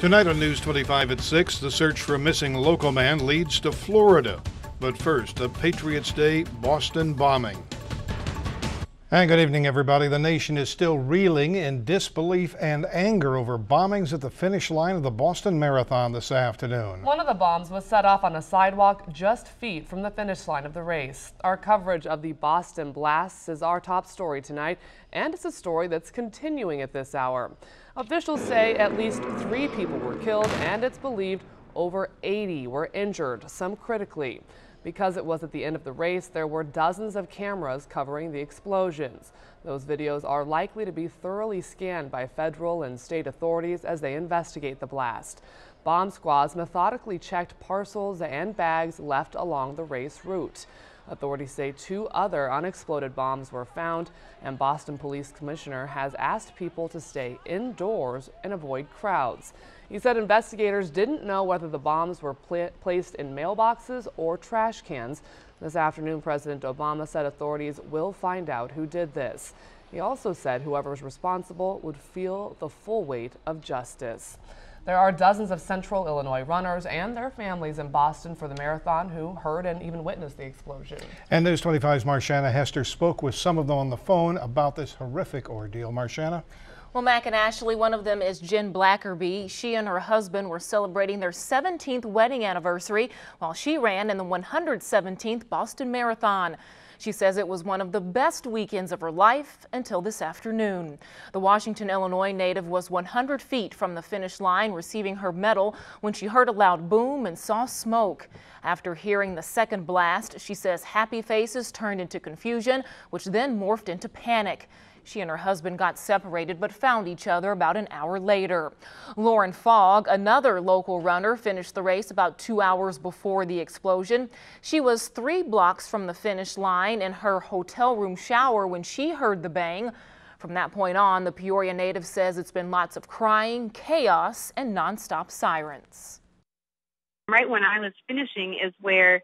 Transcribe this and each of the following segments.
Tonight on News 25 at 6, the search for a missing local man leads to Florida. But first, a Patriots Day Boston bombing. And good evening, everybody. The nation is still reeling in disbelief and anger over bombings at the finish line of the Boston Marathon this afternoon. One of the bombs was set off on a sidewalk just feet from the finish line of the race. Our coverage of the Boston blasts is our top story tonight, and it's a story that's continuing at this hour. Officials say at least 3 people were killed, and it's believed over 80 were injured, some critically. Because it was at the end of the race, there were dozens of cameras covering the explosions. Those videos are likely to be thoroughly scanned by federal and state authorities as they investigate the blast. Bomb squads methodically checked parcels and bags left along the race route. Authorities say 2 other unexploded bombs were found, and Boston Police Commissioner has asked people to stay indoors and avoid crowds. He said investigators didn't know whether the bombs were placed in mailboxes or trash cans. This afternoon, President Obama said authorities will find out who did this. He also said whoever is responsible would feel the full weight of justice. There are dozens of Central Illinois runners and their families in Boston for the marathon who heard and even witnessed the explosion. And News 25's Marshana Hester spoke with some of them on the phone about this horrific ordeal. Marshana? Well, Mac and Ashley, one of them is Jen Blackerby. She and her husband were celebrating their 17th wedding anniversary while she ran in the 117th Boston Marathon. She says it was one of the best weekends of her life until this afternoon. The Washington, Illinois native was 100 feet from the finish line receiving her medal when she heard a loud boom and saw smoke. After hearing the second blast, she says happy faces turned into confusion, which then morphed into panic. She and her husband got separated but found each other about an hour later. Lauren Fogg, another local runner, finished the race about 2 hours before the explosion. She was 3 blocks from the finish line in her hotel room shower when she heard the bang. From that point on, the Peoria native says it's been lots of crying, chaos, and nonstop sirens. Right when I was finishing is where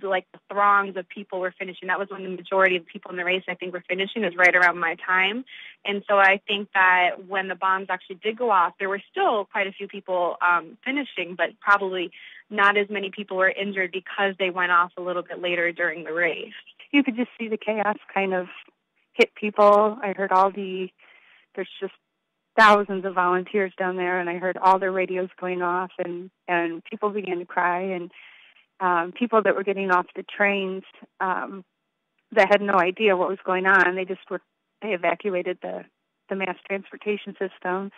like the throngs of people were finishing. That was when the majority of people in the race, I think, were finishing, is right around my time. And so I think that when the bombs actually did go off, there were still quite a few people finishing, but probably not as many people were injured because they went off a little bit later during the race. You could just see the chaos kind of hit people. I heard there's just thousands of volunteers down there, and I heard all their radios going off, and people began to cry, and people that were getting off the trains that had no idea what was going on. They evacuated the mass transportation system.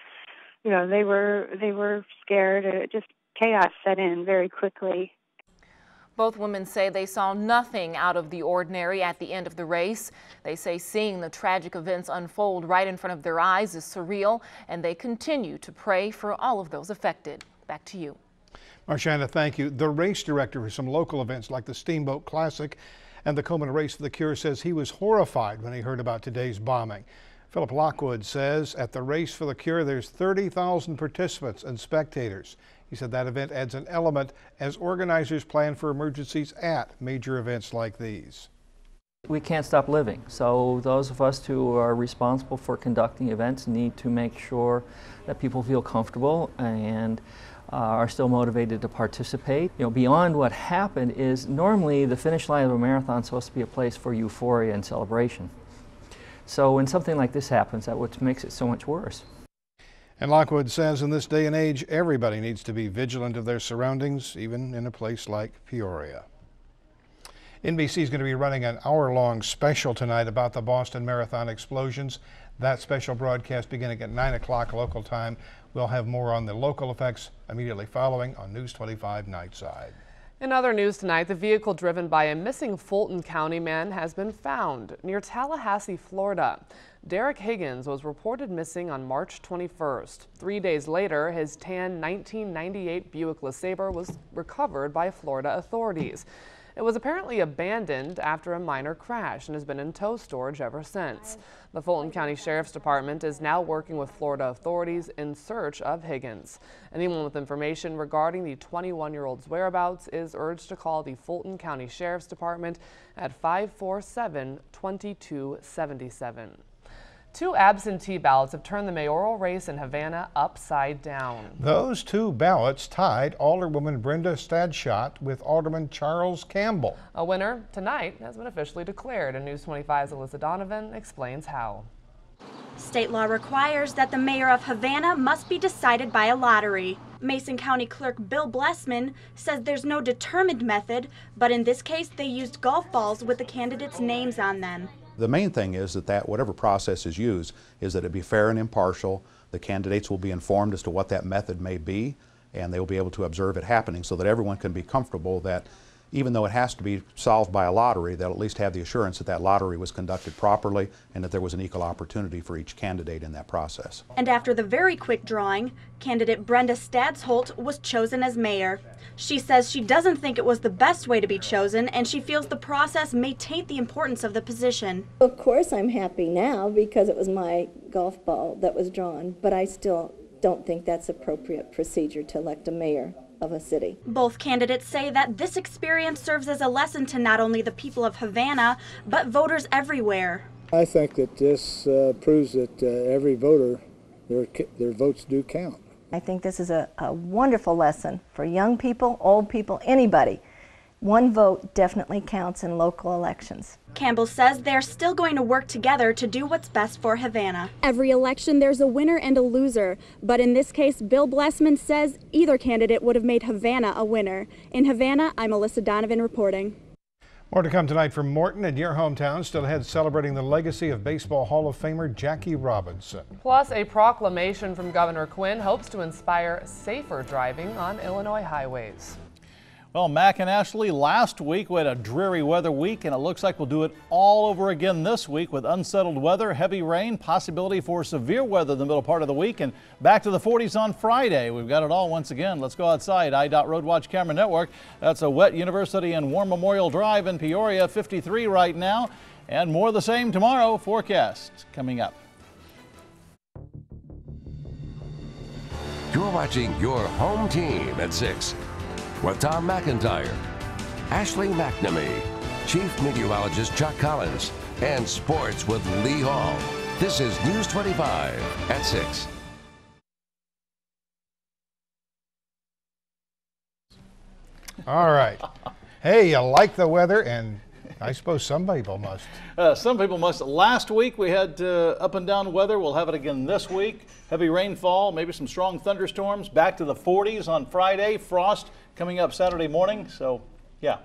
You know, they were scared. Just chaos set in very quickly. Both women say they saw nothing out of the ordinary at the end of the race. They say seeing the tragic events unfold right in front of their eyes is surreal, and they continue to pray for all of those affected. Back to you. Marshana, thank you. The race director for some local events like the Steamboat Classic and the Coleman Race for the Cure says he was horrified when he heard about today's bombing. Philip Lockwood says at the Race for the Cure there's 30,000 participants and spectators. He said that event adds an element as organizers plan for emergencies at major events like these. We can't stop living, so those of us who are responsible for conducting events need to make sure that people feel comfortable and are still motivated to participate. You know, beyond what happened is normally the finish line of a marathon is supposed to be a place for euphoria and celebration. So when something like this happens, that's what makes it so much worse. And Lockwood says in this day and age, everybody needs to be vigilant of their surroundings, even in a place like Peoria. NBC is going to be running an hour-long special tonight about the Boston Marathon explosions. That special broadcast beginning at 9 o'clock local time. We'll have more on the local effects immediately following on News 25 Nightside. In other news tonight, the vehicle driven by a missing Fulton County man has been found near Tallahassee, Florida. Derek Higgins was reported missing on March 21st. 3 days later, his tan 1998 Buick LeSabre was recovered by Florida authorities. It was apparently abandoned after a minor crash and has been in tow storage ever since. The Fulton County Sheriff's Department is now working with Florida authorities in search of Higgins. Anyone with information regarding the 21-year-old's whereabouts is urged to call the Fulton County Sheriff's Department at 547-2277. 2 absentee ballots have turned the mayoral race in Havana upside down. Those 2 ballots tied Alderwoman Brenda Stadschott with Alderman Charles Campbell. A winner tonight has been officially declared, and News 25's Alyssa Donovan explains how. State law requires that the mayor of Havana must be decided by a lottery. Mason County Clerk Bill Blessman says there's no determined method, but in this case they used golf balls with the candidates' names on them. The main thing is that whatever process is used is that it be fair and impartial. The candidates will be informed as to what that method may be, and they will be able to observe it happening so that everyone can be comfortable that even though it has to be solved by a lottery, they'll at least have the assurance that that lottery was conducted properly and that there was an equal opportunity for each candidate in that process. And after the very quick drawing, candidate Brenda Stadschott was chosen as mayor. She says she doesn't think it was the best way to be chosen, and she feels the process may taint the importance of the position. Of course I'm happy now because it was my golf ball that was drawn, but I still don't think that's appropriate procedure to elect a mayor of a city. Both candidates say that this experience serves as a lesson to not only the people of Havana, but voters everywhere. I think that this proves that every voter, their votes do count. I think this is a wonderful lesson for young people, old people, anybody. One vote definitely counts in local elections. Campbell says they're still going to work together to do what's best for Havana. Every election there's a winner and a loser, but in this case Bill Blessman says either candidate would have made Havana a winner. In Havana, I'm Alyssa Donovan reporting. More to come tonight from Morton and your hometown. Still ahead, celebrating the legacy of Baseball Hall of Famer Jackie Robinson. Plus, a proclamation from Governor Quinn hopes to inspire safer driving on Illinois highways. Well, Mac and Ashley, last week we had a dreary weather week, and it looks like we'll do it all over again this week with unsettled weather, heavy rain, possibility for severe weather in the middle part of the week, and back to the 40s on Friday. We've got it all once again. Let's go outside. IDOT Road Watch Camera Network. That's a wet University and War Memorial Drive in Peoria, 53 right now, and more of the same tomorrow. Forecast coming up. You're watching your home team at 6. With Tom McIntyre, Ashley McNamee, Chief Meteorologist Chuck Collins, and Sports with Lee Hall. This is News 25 at 6. All right. Hey, you like the weather, and I suppose some people must. Some people must. Last week we had up and down weather. We'll have it again this week. Heavy rainfall, maybe some strong thunderstorms. Back to the 40s on Friday. Frost coming up Saturday morning. So, yeah.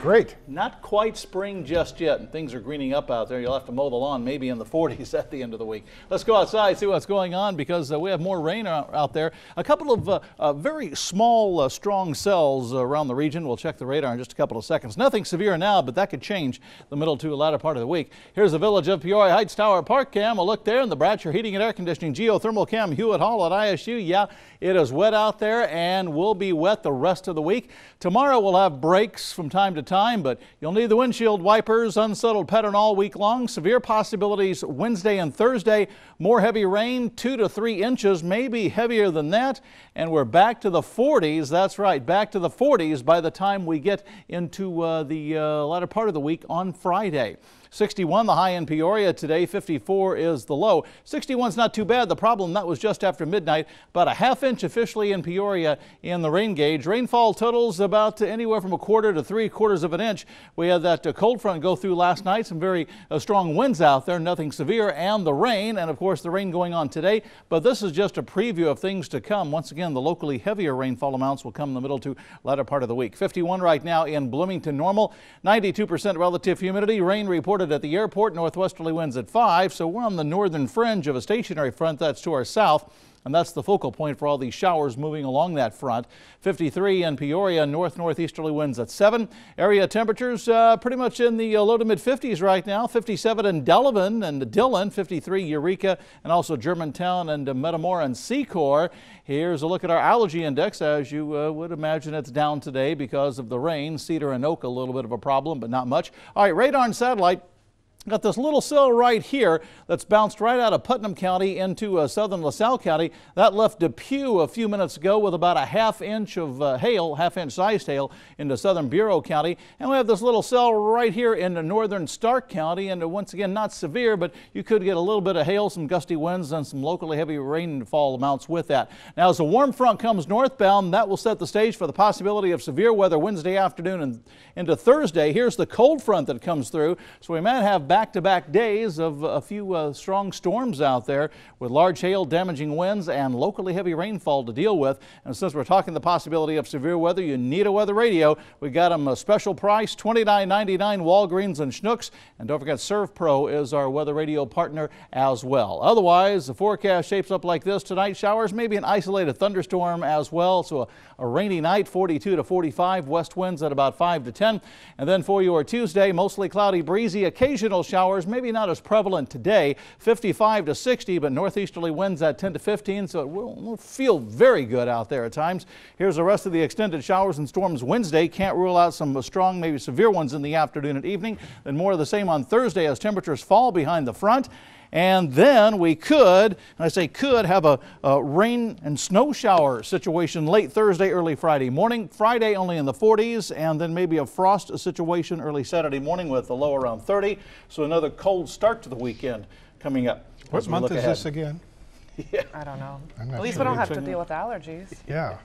Great. Not quite spring just yet, and things are greening up out there. You'll have to mow the lawn maybe in the 40s at the end of the week. Let's go outside, see what's going on, because we have more rain out there. A couple of very small, strong cells around the region. We'll check the radar in just a couple of seconds. Nothing severe now, but that could change the middle to latter part of the week. Here's the Village of Peoria Heights Tower Park cam. A look there, and the Bradshaw Heating and Air Conditioning geothermal cam Hewitt Hall at ISU. Yeah, it is wet out there and will be wet the rest of the week. Tomorrow we'll have breaks from time to time, but you'll need the windshield wipers. Unsettled pattern all week long. Severe possibilities Wednesday and Thursday. More heavy rain, 2 to 3 inches, maybe heavier than that. And we're back to the 40s. That's right, back to the 40s by the time we get into the latter part of the week on Friday. 61 the high in Peoria today, 54 is the low. 61's not too bad. The problem, that was just after midnight. About a ½ inch officially in Peoria in the rain gauge. Rainfall totals about anywhere from 1/4 to 3/4 of an inch. We had that cold front go through last night. Some very strong winds out there, nothing severe, and the rain, and of course the rain going on today. But this is just a preview of things to come. Once again, the locally heavier rainfall amounts will come in the middle to latter part of the week. 51 right now in Bloomington, normal. 92% relative humidity. Rain reported at the airport. Northwesterly winds at 5, so we're on the northern fringe of a stationary front that's to our south, and that's the focal point for all these showers moving along that front. 53 in Peoria, northeasterly winds at 7. Area temperatures pretty much in the low to mid 50s right now. 57 in Delavan and Dillon, 53 Eureka, and also Germantown and Metamora and Secor. Here's a look at our allergy index. As you would imagine, it's down today because of the rain. Cedar and Oak, a little bit of a problem, but not much. All right, radar and satellite. Got this little cell right here that's bounced right out of Putnam County into southern LaSalle County. That left Depew a few minutes ago with about a half-inch of hail, half-inch sized hail into southern Bureau County. And we have this little cell right here in northern Stark County. And once again, not severe, but you could get a little bit of hail, some gusty winds, and some locally heavy rainfall amounts with that. Now, as a warm front comes northbound, that will set the stage for the possibility of severe weather Wednesday afternoon and into Thursday. Here's the cold front that comes through. So we might have back-to-back days of a few strong storms out there with large hail, damaging winds, and locally heavy rainfall to deal with. And since we're talking the possibility of severe weather, you need a weather radio. We got them a special price, $29.99 Walgreens and Schnucks. And don't forget, ServPro is our weather radio partner as well. Otherwise, the forecast shapes up like this tonight. Showers, maybe an isolated thunderstorm as well. So a rainy night, 42 to 45, west winds at about 5 to 10. And then for your Tuesday, mostly cloudy, breezy, occasional showers, maybe not as prevalent today, 55 to 60, but northeasterly winds at 10 to 15, so it will feel very good out there at times. Here's the rest of the extended showers and storms Wednesday. Can't rule out some strong, maybe severe ones in the afternoon and evening. Then more of the same on Thursday as temperatures fall behind the front. And then we could, and I say could, have a rain and snow shower situation late Thursday, early Friday morning. Friday only in the 40s, and then maybe a frost situation early Saturday morning with a low around 30. So another cold start to the weekend coming up. What month is this again? Yeah. I don't know. At least we don't have to deal with allergies. Yeah.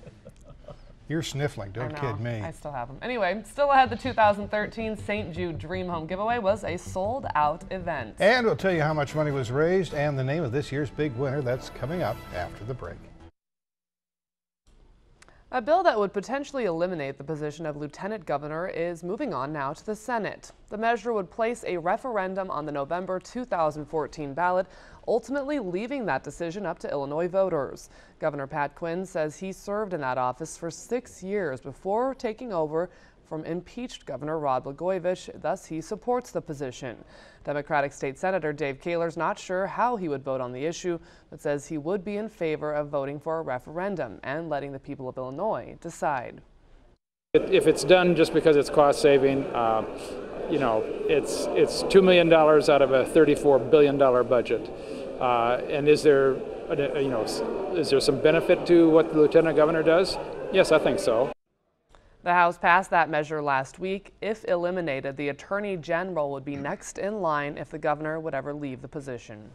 You're sniffling, don't kid me. I still have them. Anyway, still ahead, the 2013 St. Jude Dream Home giveaway was a sold-out event. And we'll tell you how much money was raised and the name of this year's big winner. That's coming up after the break. A bill that would potentially eliminate the position of lieutenant governor is moving on now to the Senate. The measure would place a referendum on the November 2014 ballot, ultimately leaving that decision up to Illinois voters. Governor Pat Quinn says he served in that office for 6 years before taking over from impeached Governor Rod Blagojevich, thus he supports the position. Democratic State Senator Dave Kaler's not sure how he would vote on the issue, but says he would be in favor of voting for a referendum and letting the people of Illinois decide. If it's done just because it's cost saving, you know, it's $2 million out of a $34 billion budget. And is there, you know, is there some benefit to what the lieutenant governor does? Yes, I think so. The House passed that measure last week. If eliminated, the Attorney General would be next in line if the governor would ever leave the position.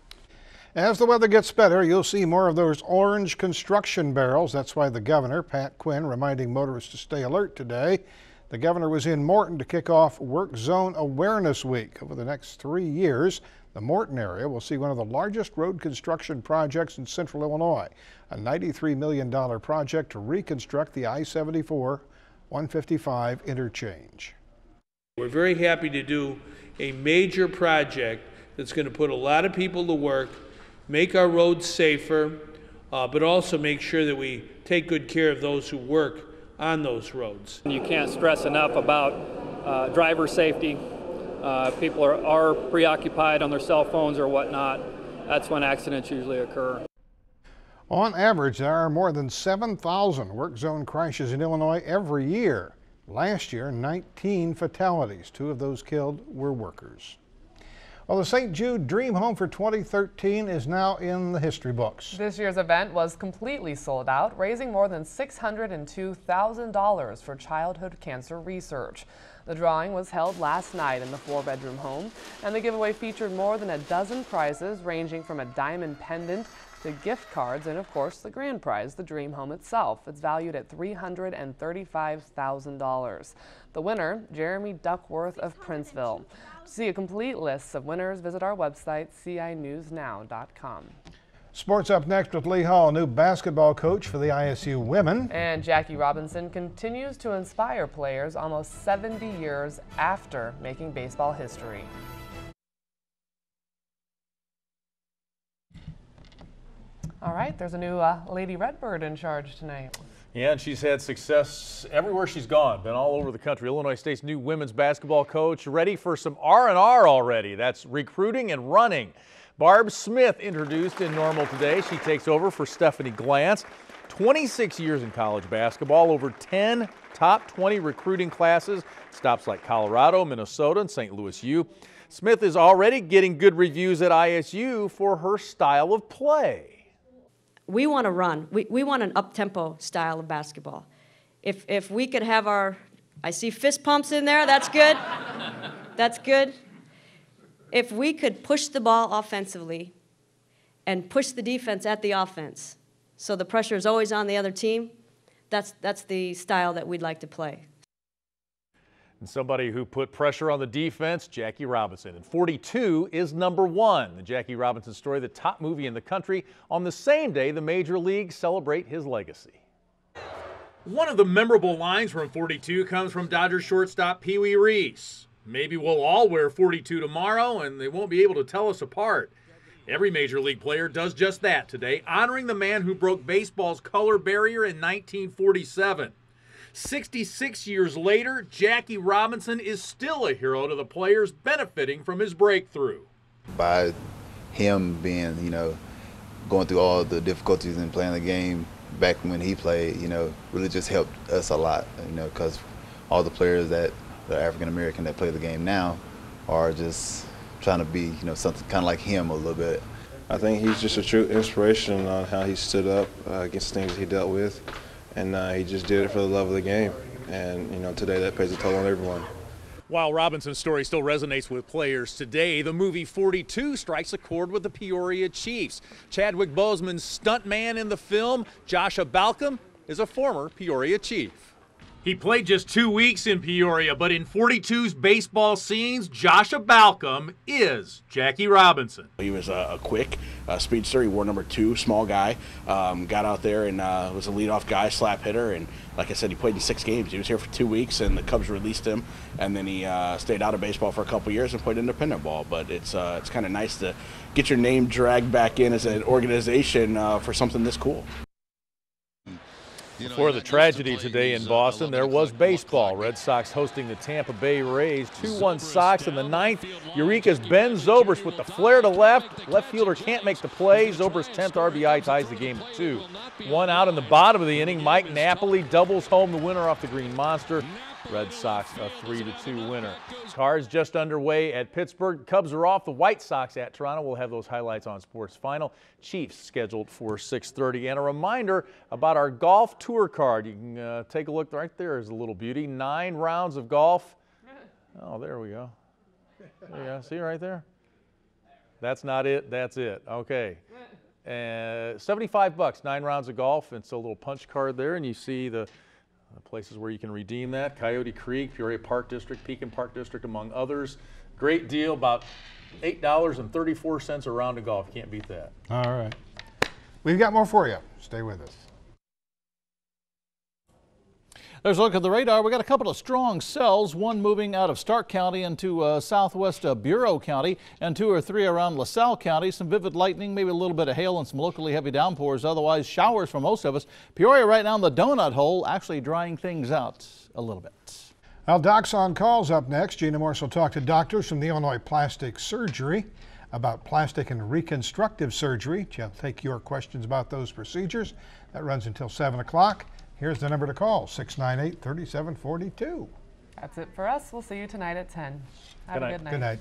As the weather gets better, you'll see more of those orange construction barrels. That's why the governor, Pat Quinn, reminding motorists to stay alert today. The governor was in Morton to kick off Work Zone Awareness Week. Over the next 3 years, the Morton area will see one of the largest road construction projects in central Illinois, a $93 million project to reconstruct the I-74 155 interchange. We're very happy to do a major project that's going to put a lot of people to work, make our roads safer, but also make sure that we take good care of those who work on those roads. You can't stress enough about driver safety. People are preoccupied on their cell phones or whatnot. That's when accidents usually occur. On average, there are more than 7,000 work zone crashes in Illinois every year. Last year, 19 fatalities. 2 of those killed were workers. Well, the St. Jude Dream Home for 2013 is now in the history books. This year's event was completely sold out, raising more than $602,000 for childhood cancer research. The drawing was held last night in the 4-bedroom home, and the giveaway featured more than a dozen prizes ranging from a diamond pendant to gift cards and, of course, the grand prize, the dream home itself. It's valued at $335,000. The winner, Jeremy Duckworth of Princeville. To see a complete list of winners, visit our website, cinewsnow.com. Sports up next with Lee Hall, new basketball coach for the ISU women. And Jackie Robinson continues to inspire players almost 70 years after making baseball history. All right, there's a new Lady Redbird in charge tonight. Yeah, and she's had success everywhere she's gone, been all over the country. Illinois State's new women's basketball coach, ready for some R&R already. That's recruiting and running. Barb Smith introduced in Normal today. She takes over for Stephanie Glantz. 26 years in college basketball, over 10 top 20 recruiting classes, stops like Colorado, Minnesota, and St. Louis U. Smith is already getting good reviews at ISU for her style of play. We want to run. We want an up-tempo style of basketball. If we could have I see fist pumps in there, that's good. That's good. If we could push the ball offensively and push the defense at the offense, so the pressure is always on the other team, that's the style that we'd like to play. And somebody who put pressure on the defense, Jackie Robinson. And 42 is #1. The Jackie Robinson story, the top movie in the country, on the same day the major leagues celebrate his legacy. One of the memorable lines from 42 comes from Dodgers shortstop Pee Wee Reese. Maybe we'll all wear 42 tomorrow and they won't be able to tell us apart. Every major league player does just that today, honoring the man who broke baseball's color barrier in 1947. 66 years later, Jackie Robinson is still a hero to the players benefiting from his breakthrough. By him being, going through all the difficulties in playing the game back when he played, really just helped us a lot, because all the players that are African American that play the game now are just trying to be, something kind of like him a little bit. I think he's just a true inspiration on how he stood up against things he dealt with, and he just did it for the love of the game. And today that pays a toll on everyone. While Robinson's story still resonates with players today, the movie 42 strikes a chord with the Peoria Chiefs. Chadwick Boseman's stuntman in the film, Joshua Balcom, is a former Peoria Chief. He played just 2 weeks in Peoria, but in 42's baseball scenes, Joshua Balcom is Jackie Robinson. He was a quick speedster. He wore #2, small guy. Got out there and was a leadoff guy, slap hitter. And like I said, he played in 6 games. He was here for 2 weeks, and the Cubs released him. And then he stayed out of baseball for a couple years and played independent ball. But it's kind of nice to get your name dragged back in as an organization for something this cool. Before the tragedy today in Boston, there was baseball. Red Sox hosting the Tampa Bay Rays. 2-1 Sox in the 9th. Eureka's Ben Zobrist with the flare to left. Left fielder can't make the play. Zobrist's 10th RBI ties the game at 2. 1 out in the bottom of the inning. Mike Napoli doubles home the winner off the Green Monster. Red Sox a 3-2 winner. Cars just underway at Pittsburgh. Cubs are off. The White Sox at Toronto. We'll have those highlights on Sports Final. Chiefs scheduled for 6:30. And a reminder about our golf tour card. You can take a look right there. Is a little beauty. 9 rounds of golf. Oh, there we go. There you go. See right there? That's not it. That's it. Okay. $75. 9 rounds of golf. It's a little punch card there, and you see the places where you can redeem that. Coyote Creek, Peoria Park District, Pekin Park District, among others. Great deal, about $8.34 a round of golf. Can't beat that. All right. We've got more for you. Stay with us. There's a look at the radar. We got a couple of strong cells, one moving out of Stark County into southwest Bureau County, and 2 or 3 around LaSalle County. Some vivid lightning, maybe a little bit of hail and some locally heavy downpours. Otherwise, showers for most of us. Peoria right now in the donut hole, actually drying things out a little bit. Well, Doc's on Call's up next. Gina Morse will talk to doctors from the Illinois Plastic Surgery about plastic and reconstructive surgery. She'll take your questions about those procedures. That runs until 7 o'clock. Here's the number to call, 698-3742. That's it for us. We'll see you tonight at 10. Have a good night. Good night.